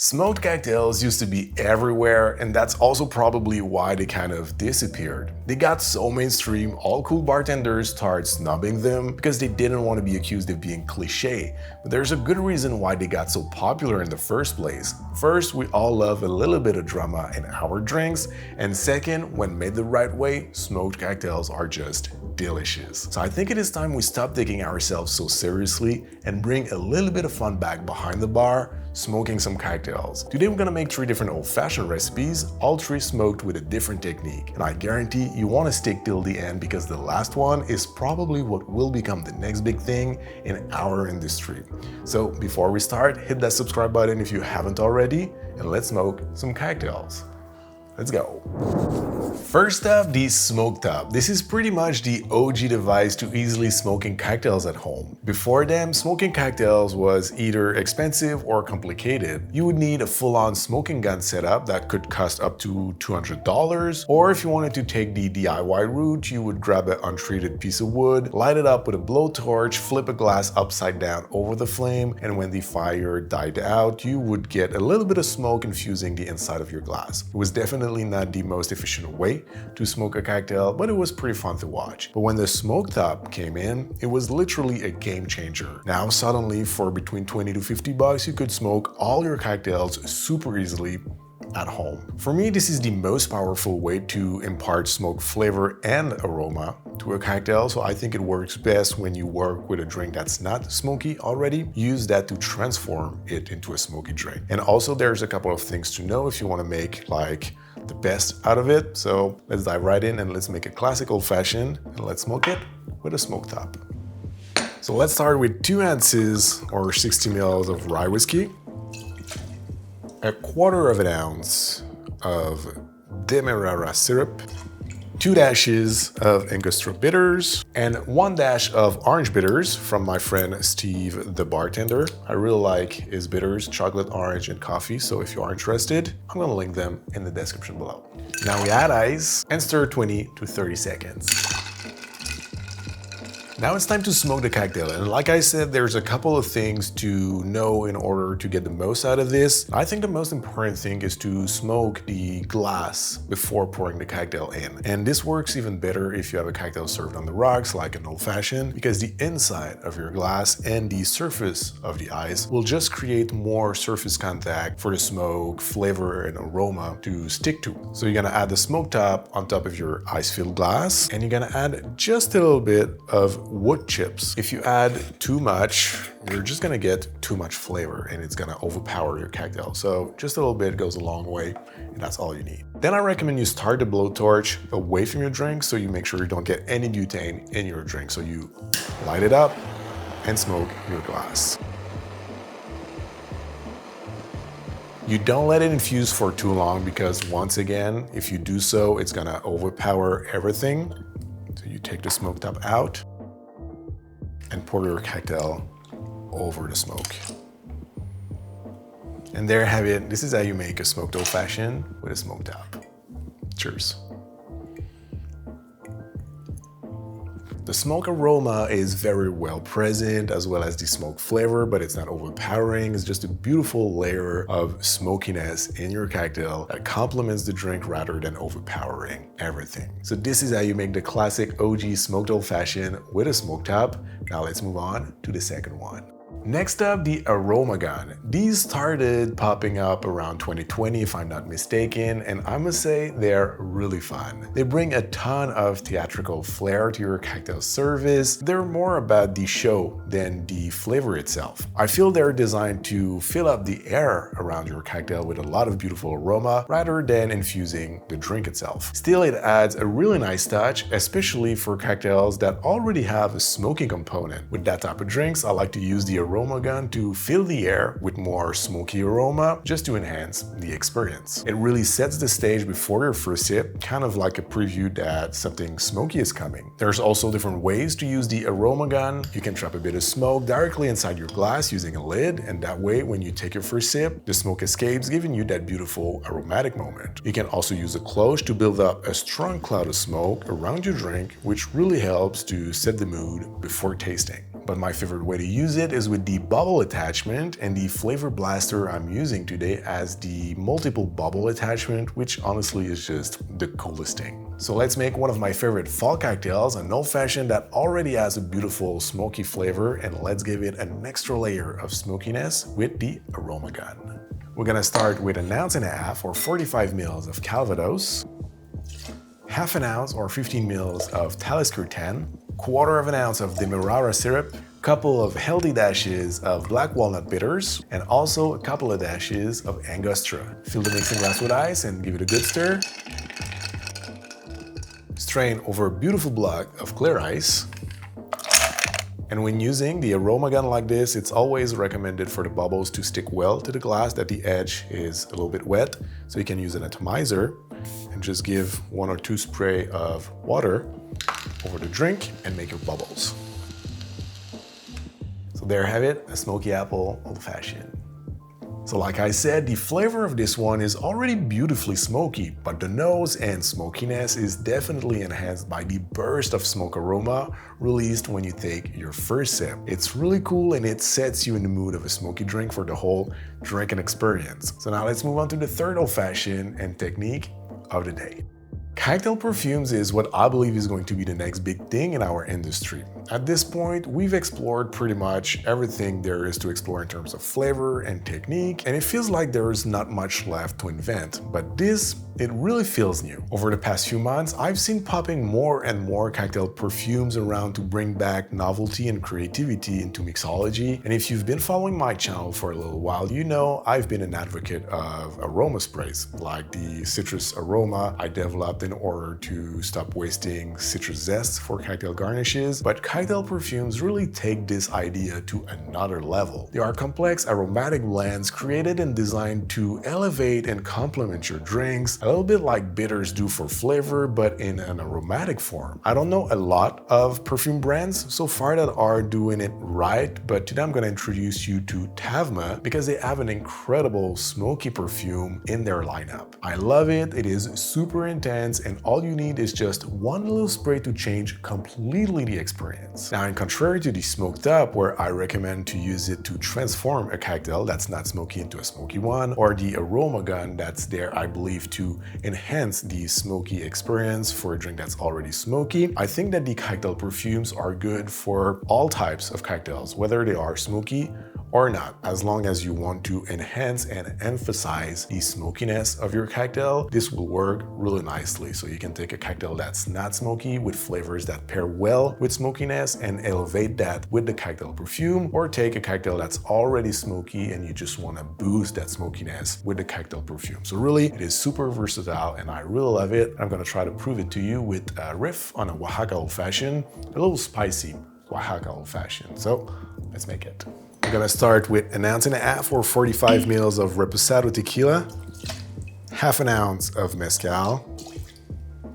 Smoked cocktails used to be everywhere, and that's also probably why they kind of disappeared. They got so mainstream, all cool bartenders started snubbing them because they didn't want to be accused of being cliché. But there's a good reason why they got so popular in the first place. First, we all love a little bit of drama in our drinks, and second, when made the right way, smoked cocktails are just delicious. So I think it is time we stop taking ourselves so seriously and bring a little bit of fun back behind the bar, smoking some cocktails. Today we're gonna make 3 different old-fashioned recipes, all 3 smoked with a different technique. And I guarantee you wanna stick till the end because the last one is probably what will become the next big thing in our industry. So before we start, hit that subscribe button if you haven't already, and let's smoke some cocktails. Let's go. First up, the smoke top. This is pretty much the OG device to easily smoking cocktails at home. Before then, smoking cocktails was either expensive or complicated. You would need a full-on smoking gun setup that could cost up to $200, or if you wanted to take the DIY route, you would grab an untreated piece of wood, light it up with a blowtorch, flip a glass upside down over the flame, and when the fire died out, you would get a little bit of smoke infusing the inside of your glass. It was definitely not the most efficient way to smoke a cocktail, but it was pretty fun to watch. But when the smoke top came in, it was literally a game changer. Now suddenly for between 20 to 50 bucks, you could smoke all your cocktails super easily at home. For me, this is the most powerful way to impart smoke flavor and aroma to a cocktail, so I think it works best when you work with a drink that's not smoky already. Use that to transform it into a smoky drink. And also there's a couple of things to know if you want to make like the best out of it. So let's dive right in and let's make a classic old-fashioned and let's smoke it with a smoke top. So let's start with 2 ounces or 60 ml of rye whiskey, a 1/4 ounce of Demerara syrup, 2 dashes of Angostura bitters, and 1 dash of orange bitters from my friend Steve, the bartender. I really like his bitters, chocolate, orange, and coffee, so if you are interested, I'm gonna link them in the description below. Now we add ice and stir 20 to 30 seconds. Now it's time to smoke the cocktail, and like I said, there's a couple of things to know in order to get the most out of this. I think the most important thing is to smoke the glass before pouring the cocktail in. And this works even better if you have a cocktail served on the rocks like an old-fashioned, because the inside of your glass and the surface of the ice will just create more surface contact for the smoke, flavor, and aroma to stick to. So you're gonna add the smoke top on top of your ice-filled glass, and you're gonna add just a little bit of wood chips. If you add too much, you're just gonna get too much flavor and it's gonna overpower your cocktail. So just a little bit goes a long way, and that's all you need. Then I recommend you start the blowtorch away from your drink so you make sure you don't get any butane in your drink. So you light it up and smoke your glass. You don't let it infuse for too long because once again, if you do so, it's gonna overpower everything. So you take the smoke top out and pour your cocktail over the smoke. And there you have it. This is how you make a smoked old-fashioned with a smoke top. Cheers. The smoke aroma is very well present, as well as the smoke flavor, but it's not overpowering. It's just a beautiful layer of smokiness in your cocktail that complements the drink rather than overpowering everything. So this is how you make the classic OG smoked old-fashioned with a smoke top. Now let's move on to the second one. Next up, the aroma gun. These started popping up around 2020 if I'm not mistaken, and I must say they're really fun. They bring a ton of theatrical flair to your cocktail service. They're more about the show than the flavor itself. I feel they're designed to fill up the air around your cocktail with a lot of beautiful aroma rather than infusing the drink itself. Still, it adds a really nice touch, especially for cocktails that already have a smoky component. With that type of drinks, I like to use the aroma gun to fill the air with more smoky aroma just to enhance the experience. It really sets the stage before your first sip, kind of like a preview that something smoky is coming. There's also different ways to use the aroma gun. You can trap a bit of smoke directly inside your glass using a lid, and that way when you take your first sip, the smoke escapes, giving you that beautiful aromatic moment. You can also use a cloche to build up a strong cloud of smoke around your drink, which really helps to set the mood before tasting. but my favorite way to use it is with the bubble attachment, and the flavor blaster I'm using today as the multiple bubble attachment, which honestly is just the coolest thing. So let's make one of my favorite fall cocktails, an old-fashioned that already has a beautiful smoky flavor, and let's give it an extra layer of smokiness with the aroma gun. We're gonna start with 1.5 ounces or 45 ml of Calvados, half an ounce or 15 ml of Talisker 10, 1/4 ounce of Demerara syrup, couple of healthy dashes of black walnut bitters, and also a couple of dashes of Angostura. Fill the mixing glass with ice and give it a good stir. Strain over a beautiful block of clear ice. And when using the aroma gun like this, it's always recommended for the bubbles to stick well to the glass, that the edge is a little bit wet. So you can use an atomizer and just give 1 or 2 spray of water over the drink and make your bubbles. So there you have it, a smoky apple old-fashioned. So like I said, the flavor of this one is already beautifully smoky, but the nose and smokiness is definitely enhanced by the burst of smoke aroma released when you take your first sip. It's really cool and it sets you in the mood of a smoky drink for the whole drinking experience. So now let's move on to the third old-fashioned and technique of the day. Cocktail perfumes is what I believe is going to be the next big thing in our industry. At this point, we've explored pretty much everything there is to explore in terms of flavor and technique, and it feels like there is not much left to invent, but this, it really feels new. Over the past few months, I've seen popping more and more cocktail perfumes around to bring back novelty and creativity into mixology, and if you've been following my channel for a little while, you know I've been an advocate of aroma sprays, like the citrus aroma I developed in order to stop wasting citrus zest for cocktail garnishes, but cocktail perfumes really take this idea to another level. They are complex aromatic blends created and designed to elevate and complement your drinks, a little bit like bitters do for flavor, but in an aromatic form. I don't know a lot of perfume brands so far that are doing it right, but today I'm going to introduce you to Tavma because they have an incredible smoky perfume in their lineup. I love it, it is super intense, and all you need is just one little spray to change completely the experience. Now, in contrary to the smoked up, where I recommend to use it to transform a cocktail that's not smoky into a smoky one, or the aroma gun that's there, I believe, to enhance the smoky experience for a drink that's already smoky, I think that the cocktail perfumes are good for all types of cocktails, whether they are smoky or not. As long as you want to enhance and emphasize the smokiness of your cocktail, this will work really nicely. So you can take a cocktail that's not smoky with flavors that pair well with smokiness and elevate that with the cocktail perfume, or take a cocktail that's already smoky and you just want to boost that smokiness with the cocktail perfume. So really, it is super versatile and I really love it. I'm going to try to prove it to you with a riff on a Oaxaca Old Fashioned, a little spicy Oaxaca Old Fashioned. So let's make it. I'm gonna start with 1.5 ounces or 45 ml of Reposado tequila, half an ounce of mezcal,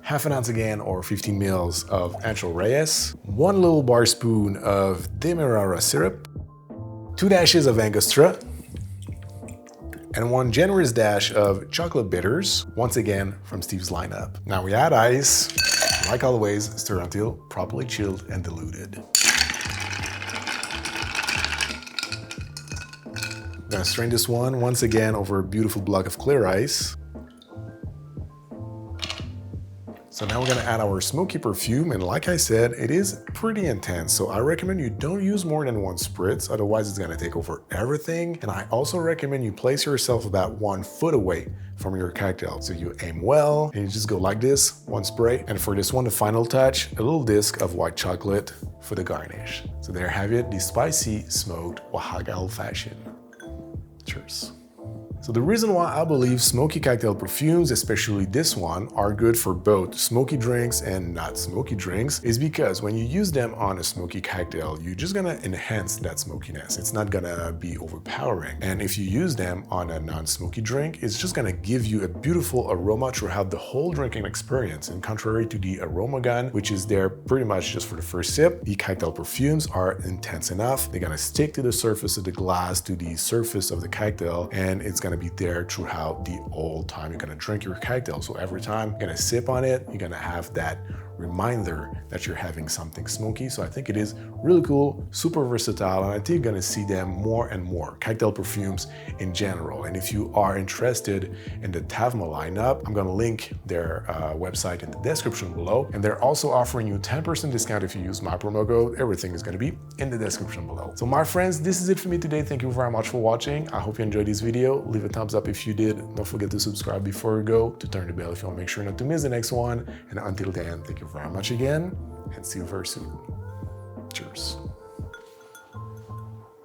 half an ounce again or 15 ml of Ancho Reyes, 1 little bar spoon of Demerara syrup, 2 dashes of Angostura, and 1 generous dash of chocolate bitters, once again from Steve's lineup. Now we add ice, like always, stir until properly chilled and diluted. I'm gonna strain this one once again over a beautiful block of clear ice. So now we're gonna add our smoky perfume, and like I said, it is pretty intense, so I recommend you don't use more than 1 spritz, otherwise it's gonna take over everything. And I also recommend you place yourself about 1 foot away from your cocktail. So you aim well, and you just go like this, 1 spray. And for this one, the final touch, a little disc of white chocolate for the garnish. So there you have it, the spicy smoked Oaxaca Old Fashioned. Cheers. So the reason why I believe smoky cocktail perfumes, especially this one, are good for both smoky drinks and not smoky drinks is because when you use them on a smoky cocktail, you're just gonna enhance that smokiness. It's not gonna be overpowering. And if you use them on a non-smoky drink, it's just gonna give you a beautiful aroma throughout the whole drinking experience. And contrary to the aroma gun, which is there pretty much just for the first sip, the cocktail perfumes are intense enough. They're gonna stick to the surface of the glass, to the surface of the cocktail, and it's gonna be there throughout the whole time you're gonna drink your cocktail. So every time you're gonna sip on it, you're gonna have that reminder that you're having something smoky. So I think it is really cool, super versatile, and I think you're gonna see them more and more, cocktail perfumes in general. And if you are interested in the Tavma lineup, I'm gonna link their website in the description below. And they're also offering you 10% discount if you use my promo code. Everything is gonna be in the description below. So my friends, this is it for me today. Thank you very much for watching. I hope you enjoyed this video. Leave a thumbs up if you did. Don't forget to subscribe before you go, to turn the bell if you want to make sure not to miss the next one. And until then, thank you very much again, and see you very soon. Cheers.